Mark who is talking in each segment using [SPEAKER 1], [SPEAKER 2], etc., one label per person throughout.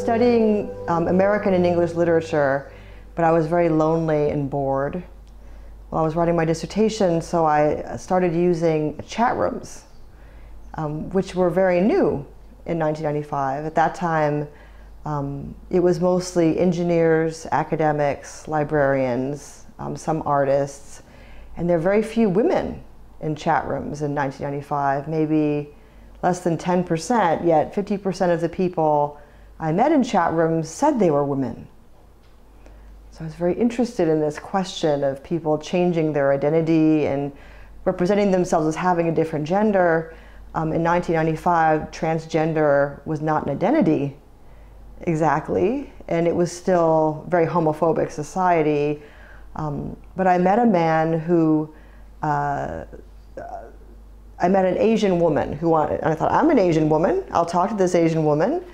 [SPEAKER 1] studying American and English literature, but I was very lonely and bored while I was writing my dissertation, so I started using chat rooms, which were very new in 1995. At that time, it was mostly engineers, academics, librarians, some artists, and there are very few women in chat rooms in 1995, maybe less than 10%, yet 50% of the people I met in chat rooms said they were women. So I was very interested in this question of people changing their identity and representing themselves as having a different gender. In 1995, transgender was not an identity exactly, and it was still a very homophobic society. But I met a man who, I met an Asian woman who wanted, and I thought, I'm an Asian woman, I'll talk to this Asian woman.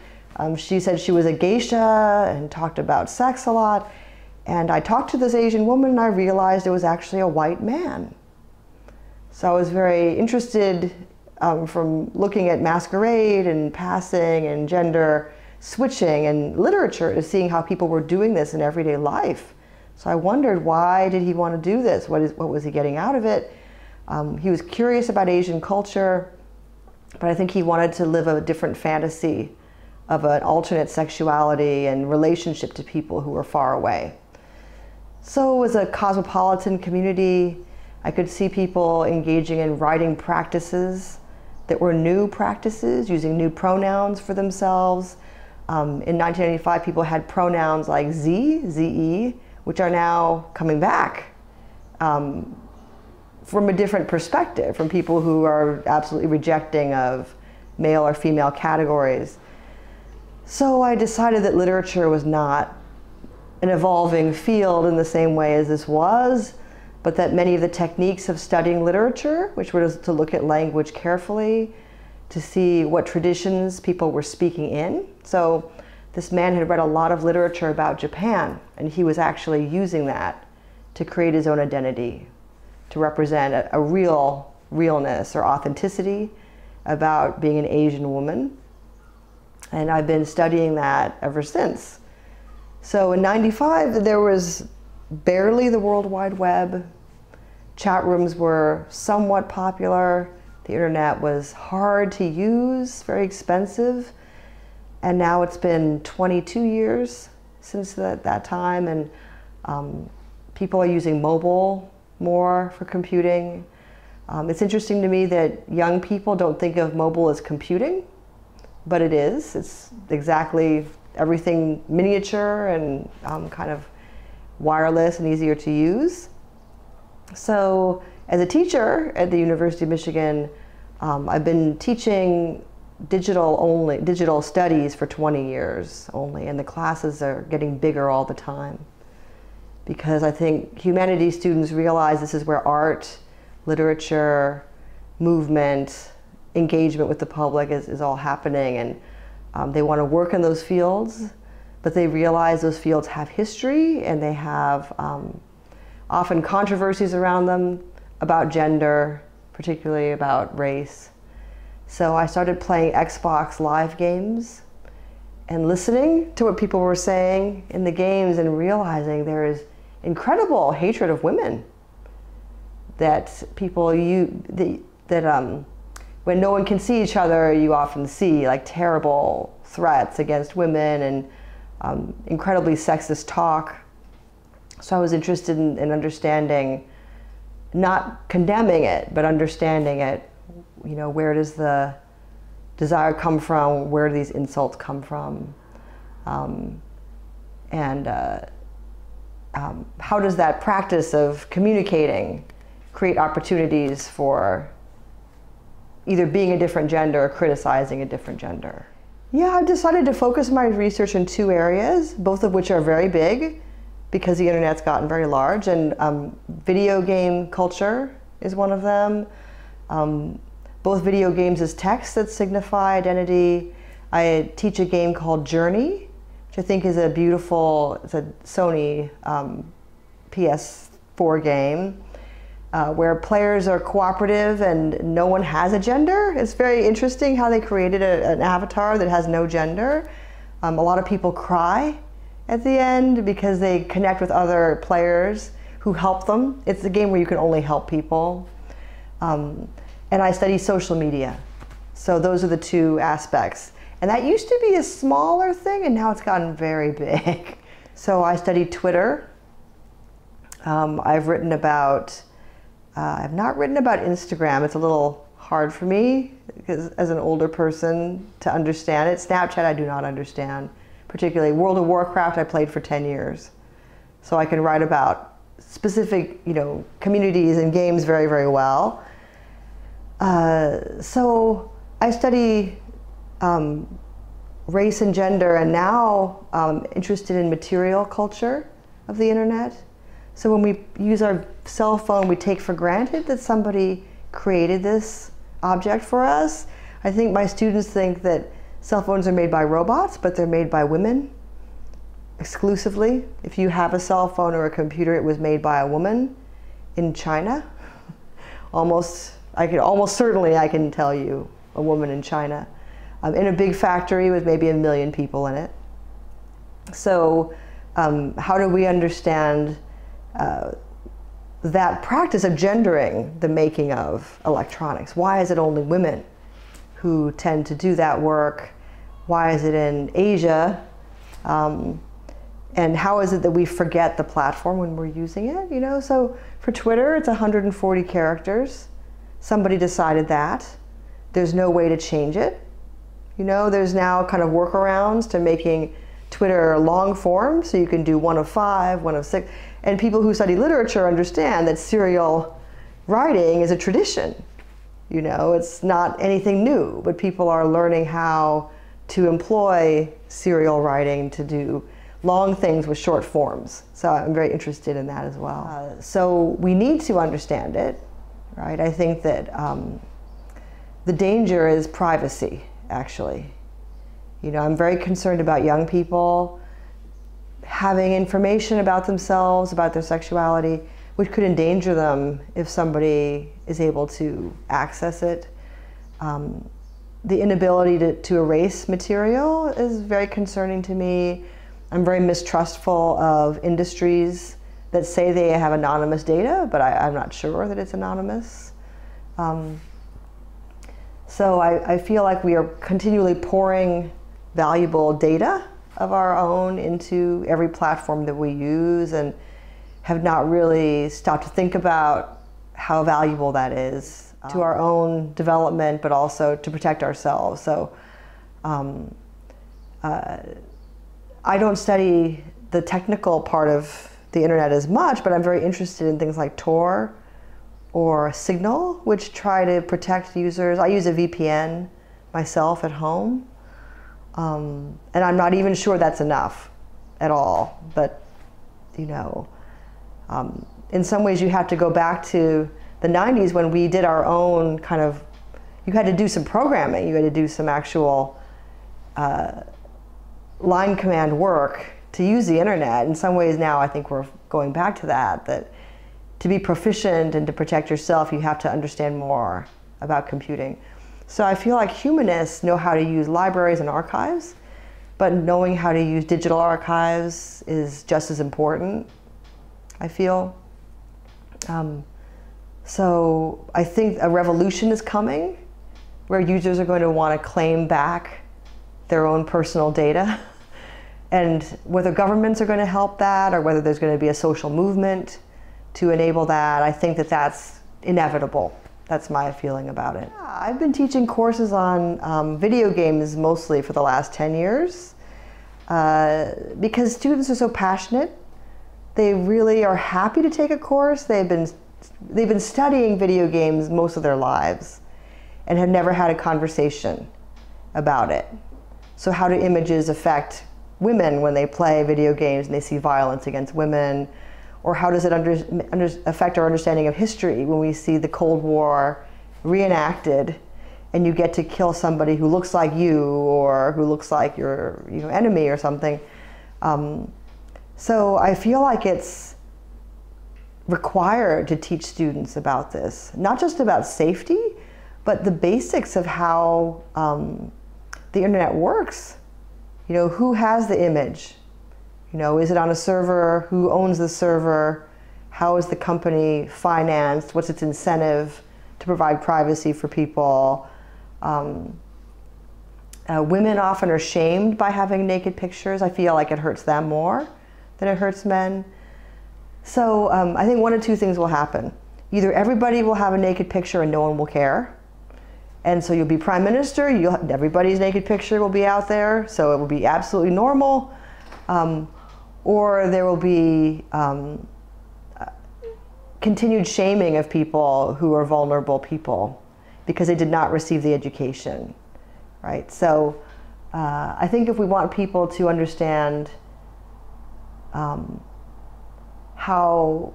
[SPEAKER 1] She said she was a geisha and talked about sex a lot. And I talked to this Asian woman and I realized it was actually a white man. So I was very interested from looking at masquerade and passing and gender switching and literature to seeing how people were doing this in everyday life. So I wondered, why did he want to do this? What was he getting out of it? He was curious about Asian culture, but I think he wanted to live a different fantasy of an alternate sexuality and relationship to people who were far away. So it was a cosmopolitan community. I could see people engaging in writing practices that were new practices, using new pronouns for themselves. In 1995, people had pronouns like ze, which are now coming back from a different perspective, from people who are absolutely rejecting of male or female categories. So I decided that literature was not an evolving field in the same way as this was, but that many of the techniques of studying literature, which were to look at language carefully, to see what traditions people were speaking in. So this man had read a lot of literature about Japan, and he was actually using that to create his own identity, to represent a realness or authenticity about being an Asian woman. And I've been studying that ever since. So in '95, there was barely the World Wide Web. Chat rooms were somewhat popular. The internet was hard to use, very expensive. And now it's been 22 years since that time, and people are using mobile more for computing. It's interesting to me that young people don't think of mobile as computing, but it is. It's exactly everything miniature and kind of wireless and easier to use. So as a teacher at the University of Michigan, I've been teaching digital studies for 20 years only, and the classes are getting bigger all the time. Because I think humanities students realize this is where art, literature, movement, engagement with the public is all happening, and they want to work in those fields, but they realize those fields have history and they have often controversies around them about gender, particularly about race. So I started playing Xbox Live games and listening to what people were saying in the games and realizing there is incredible hatred of women that people when no one can see each other, you often see like terrible threats against women and incredibly sexist talk. So I was interested in understanding, not condemning it, but understanding it. You know, where does the desire come from? Where do these insults come from? How does that practice of communicating create opportunities for either being a different gender or criticizing a different gender? Yeah, I've decided to focus my research in two areas, both of which are very big because the internet's gotten very large, and video game culture is one of them. Both video games as texts that signify identity. I teach a game called Journey, which I think is a beautiful, it's a Sony PS4 game, where players are cooperative and no one has a gender. It's very interesting how they created an avatar that has no gender, A lot of people cry at the end because they connect with other players who help them. It's a game where you can only help people. And I study social media. So those are the two aspects. And that used to be a smaller thing, and now it's gotten very big. So I study Twitter. I've written about, I've not written about Instagram. It's a little hard for me because as an older person to understand it. Snapchat I do not understand, particularly World of Warcraft I played for 10 years. So I can write about specific, communities and games very, very well. So I study race and gender, and now interested in material culture of the internet. So when we use our cell phone, we take for granted that somebody created this object for us. I think my students think that cell phones are made by robots, but they're made by women exclusively. If you have a cell phone or a computer, it was made by a woman in China. Almost certainly I can tell you a woman in China. In a big factory with maybe 1 million people in it. So how do we understand that practice of gendering the making of electronics? Why is it only women who tend to do that work? Why is it in Asia? And how is it that we forget the platform when we're using it? So for Twitter, it's 140 characters. Somebody decided that. There's no way to change it. There's now kind of workarounds to making Twitter long form, so you can do 1 of 5, 1 of 6. And people who study literature understand that serial writing is a tradition. It's not anything new, but people are learning how to employ serial writing to do long things with short forms. So I'm very interested in that as well. So we need to understand it, right? I think that the danger is privacy, actually. I'm very concerned about young people having information about themselves, about their sexuality, which could endanger them if somebody is able to access it. The inability to erase material is very concerning to me. I'm very mistrustful of industries that say they have anonymous data, but I'm not sure that it's anonymous. So I feel like we are continually pouring valuable data of our own into every platform that we use, and have not really stopped to think about how valuable that is to our own development, but also to protect ourselves. So I don't study the technical part of the internet as much, but I'm very interested in things like Tor or Signal, which try to protect users. I use a VPN myself at home. And I'm not even sure that's enough at all. But, in some ways you have to go back to the 90s when we did our own kind of, you had to do some programming, you had to do some actual line command work to use the internet. In some ways now I think we're going back to that to be proficient and to protect yourself, you have to understand more about computing. So I feel like humanists know how to use libraries and archives, but knowing how to use digital archives is just as important, I feel. So I think a revolution is coming where users are going to want to claim back their own personal data. And whether governments are going to help that or whether there's going to be a social movement to enable that, I think that that's inevitable. That's my feeling about it. Yeah, I've been teaching courses on video games mostly for the last 10 years because students are so passionate. They really are happy to take a course. They've been studying video games most of their lives and have never had a conversation about it. So how do images affect women when they play video games and they see violence against women? Or how does it affect our understanding of history when we see the Cold War reenacted and you get to kill somebody who looks like you or who looks like your enemy or something? So I feel like it's required to teach students about this, not just about safety, but the basics of how the internet works. You know, who has the image? You know, is it on a server? Who owns the server? How is the company financed? What's its incentive to provide privacy for people? Women often are shamed by having naked pictures. I feel like it hurts them more than it hurts men. So I think one of two things will happen. Either everybody will have a naked picture and no one will care. And so you'll be prime minister, everybody's naked picture will be out there, so it will be absolutely normal. Or there will be continued shaming of people who are vulnerable people because they did not receive the education, right? So I think if we want people to understand how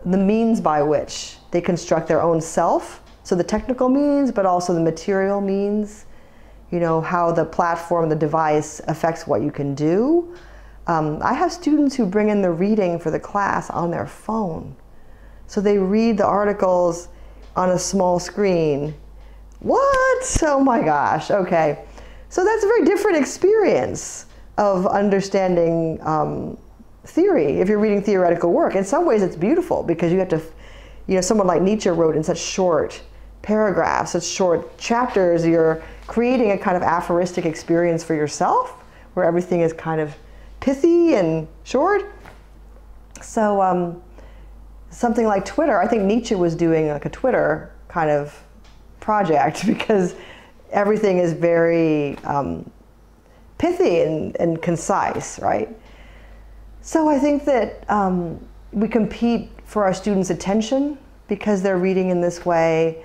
[SPEAKER 1] the means by which they construct their own self, so the technical means, but also the material means, you know, how the platform, the device affects what you can do. I have students who bring in the reading for the class on their phone. So they read the articles on a small screen. What? Oh my gosh, okay. So that's a very different experience of understanding theory if you're reading theoretical work. In some ways it's beautiful because you have to, you know, someone like Nietzsche wrote in such short paragraphs, such short chapters, you're creating a kind of aphoristic experience for yourself where everything is kind of pithy and short. So something like Twitter, I think Nietzsche was doing like a Twitter kind of project because everything is very pithy and concise, right? So I think that we compete for our students' attention because they're reading in this way,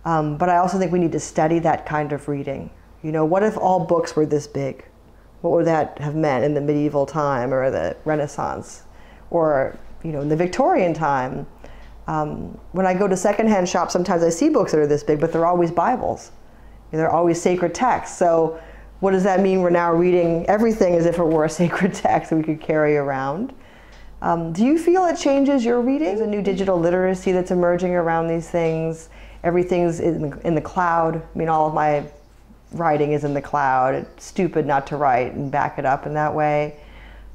[SPEAKER 1] but I also think we need to study that kind of reading. You know, what if all books were this big? What would that have meant in the medieval time or the Renaissance or, you know, in the Victorian time? When I go to secondhand shops, sometimes I see books that are this big, but they're always Bibles. They're always sacred texts. So what does that mean? We're now reading everything as if it were a sacred text that we could carry around. Do you feel it changes your reading? There's a new digital literacy that's emerging around these things. Everything's in the cloud. I mean, all of my writing is in the cloud. It's stupid not to write and back it up in that way.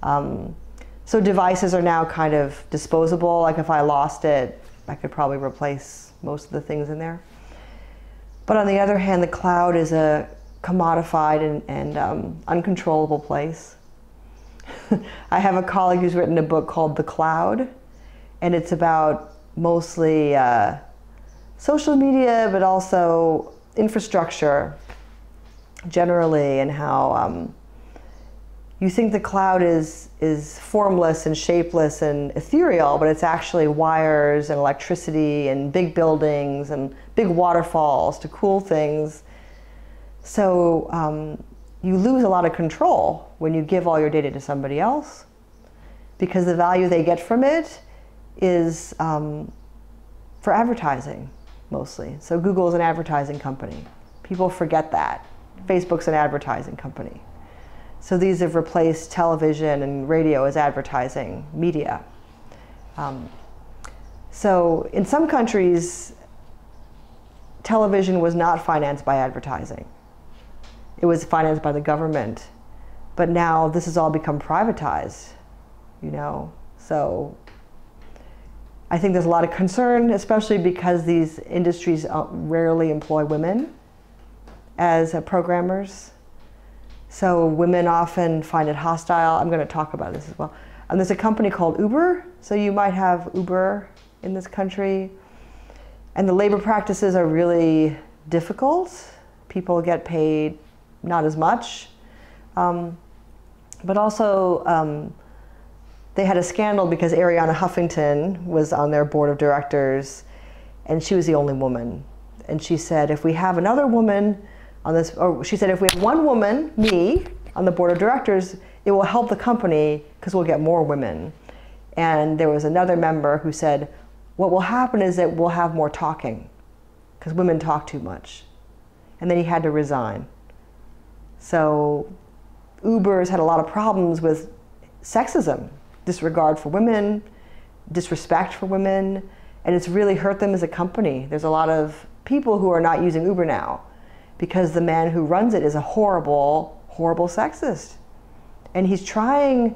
[SPEAKER 1] So devices are now kind of disposable. Like if I lost it, I could probably replace most of the things in there. But on the other hand, the cloud is a commodified and uncontrollable place. I have a colleague who's written a book called The Cloud, and it's about mostly social media, but also infrastructure generally, and how you think the cloud is formless and shapeless and ethereal, but it's actually wires and electricity and big buildings and big waterfalls to cool things. So you lose a lot of control when you give all your data to somebody else, because the value they get from it is for advertising mostly. So Google is an advertising company. People forget that. Facebook's an advertising company. So these have replaced television and radio as advertising media. So in some countries, television was not financed by advertising. It was financed by the government. But now this has all become privatized, you know? So I think there's a lot of concern, especially because these industries rarely employ women as programmers. So women often find it hostile. I'm going to talk about this as well. And there's a company called Uber. So you might have Uber in this country. And the labor practices are really difficult. People get paid not as much. But also, they had a scandal because Arianna Huffington was on their board of directors, and she was the only woman. And she said, if we have another woman on this, or she said, if we have one woman, me, on the board of directors, it will help the company because we'll get more women. And there was another member who said, what will happen is that we'll have more talking because women talk too much. And then he had to resign. So Uber's had a lot of problems with sexism, disregard for women, disrespect for women, and it's really hurt them as a company. There's a lot of people who are not using Uber now because the man who runs it is a horrible, horrible sexist. And he's trying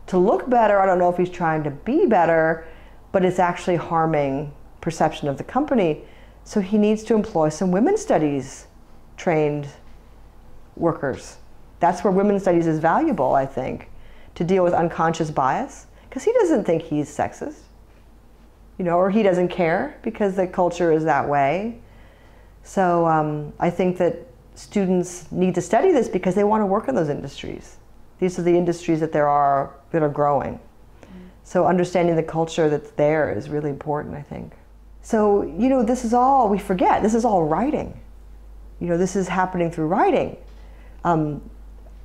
[SPEAKER 1] to look better. I don't know if he's trying to be better, but it's actually harming perception of the company. So he needs to employ some women's studies trained workers. That's where women's studies is valuable, I think, to deal with unconscious bias, because he doesn't think he's sexist, or he doesn't care because the culture is that way. So I think that students need to study this because they want to work in those industries. These are the industries that are growing. So understanding the culture that's there is really important, I think. So, this is all, we forget, this is all writing. This is happening through writing. A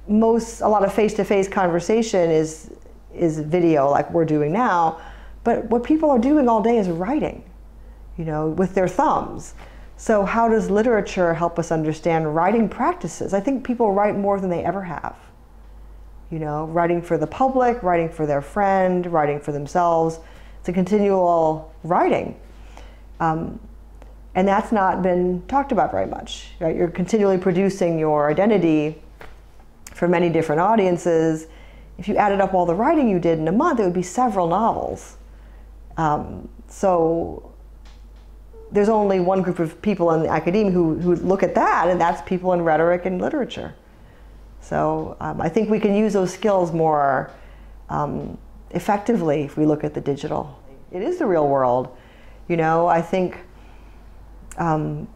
[SPEAKER 1] lot of face-to-face conversation is video like we're doing now, but what people are doing all day is writing, with their thumbs. So how does literature help us understand writing practices? I think people write more than they ever have. Writing for the public, writing for their friend, writing for themselves. It's a continual writing. And that's not been talked about very much, right? You're continually producing your identity for many different audiences. If you added up all the writing you did in a month, it would be several novels. So there's only one group of people in the academia who look at that, and that's people in rhetoric and literature. So I think we can use those skills more effectively if we look at the digital. It is the real world. I think, so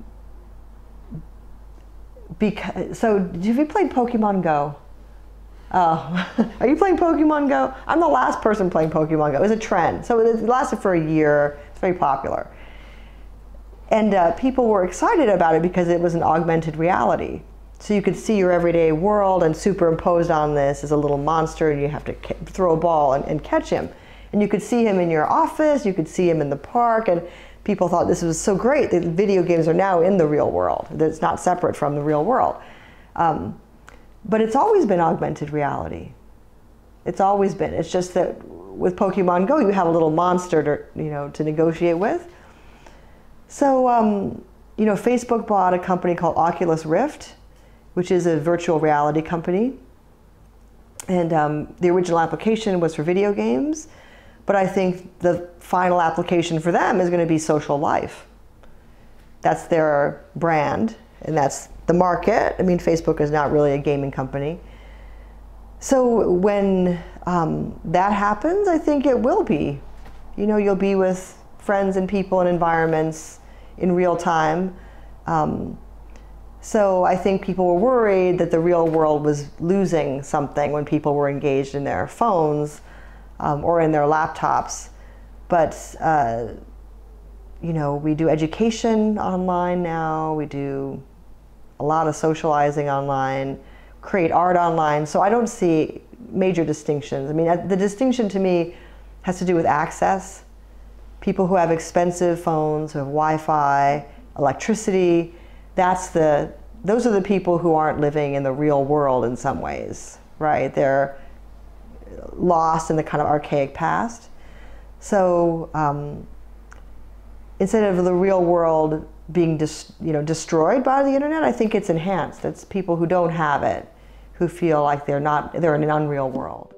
[SPEAKER 1] have you played Pokemon Go? Oh, are you playing Pokemon Go? I'm the last person playing Pokemon Go. It was a trend. So it lasted for a year. It's very popular. And people were excited about it because it was an augmented reality. So you could see your everyday world, and superimposed on this is a little monster, and you have to throw a ball and catch him. And you could see him in your office, you could see him in the park, and people thought this was so great that video games are now in the real world, that it's not separate from the real world. But it's always been augmented reality. It's always been. It's just that with Pokemon Go, you have a little monster to negotiate with. So, Facebook bought a company called Oculus Rift, which is a virtual reality company. And the original application was for video games, but I think the final application for them is going to be social life. That's their brand, and that's the market. I mean, Facebook is not really a gaming company. So when that happens, I think it will be. You'll be with friends and people and environments in real time. So I think people were worried that the real world was losing something when people were engaged in their phones or in their laptops. But, we do education online now. We do a lot of socializing online, create art online. So I don't see major distinctions. I mean, the distinction to me has to do with access. People who have expensive phones, who have Wi-Fi, electricity, those are the people who aren't living in the real world in some ways, right? They're lost in the kind of archaic past. So instead of the real world being destroyed by the internet, I think it's enhanced. It's people who don't have it, who feel like they're in an unreal world.